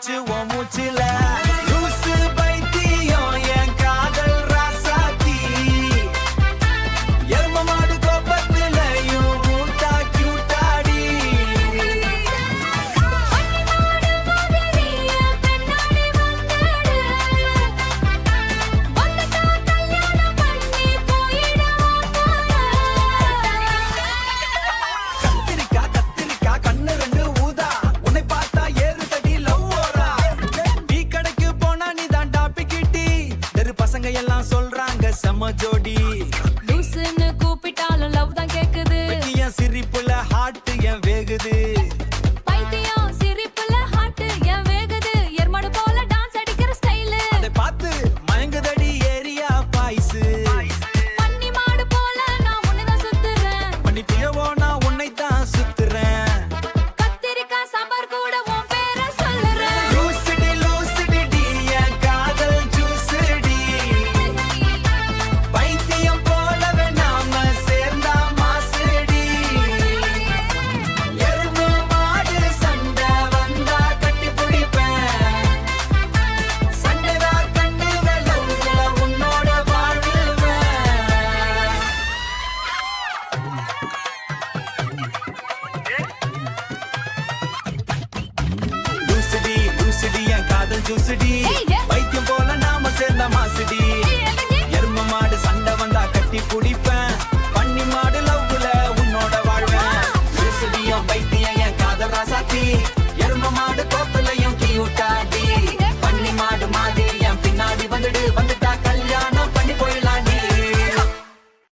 மூச்சு ஓ மூச்சுல லூசு பைத்தியம் என் காதல் ராசாத்தி எரும மாடு கோபத்திலையும் மூட்டா கியூட்டாடி கத்திரிக்கா கத்திரிக்கா கண்ணு ரெண்டு ஊதா உன்னை பார்த்தா ஏறுதடி லவ் ஓரா டீ கடைக்கு போனா நீ தான் டாபிக்கிட்டி தெரு பசங்க எல்லாம் சொல்றாங்க செம்ம ஜோடி லூசுன்னு கூப்பிட்டாலும் லவ் தான் கேக்குது. என் சிரிப்புல ஹார்ட் என் வேகுது பைத்தியம் சிரிப்புல ஹார்ட் என் வேகுது. எர்மாடு போல டான்ஸ் அடிக்கிற ஸ்டைலு. அதை பார்த்து மயங்குதடி ஏரியா பாய்ஸு பன்னி மாடு போல நான் உன்னைதான் சுத்துறேன். பண்ணி பியவோ நான் உன்னை தான் சுத்துறேன் கத்திரிக்காய் சாம்பார் கூட உன் பேரை சொல்லுறேன். லூசிடி டி என் காதல் ஜூசுடி பைத்தியம் போலவே நாம சேர்ந்தா மாசுடி எருமை மாடு சண்டை வந்தா கட்டி பிடிப்பேன் சண்டைதா கண்ணு வெள்ளவுல உன்னோட வாழ்வேன் லூசிடி என் காதல் ஜூசுடி ஏய், ஏய். பைத்தியம் போல நாம சேர்ந்த மாசுடி எரும மாடு சண்டை வந்தா கட்டி பிடிப்ப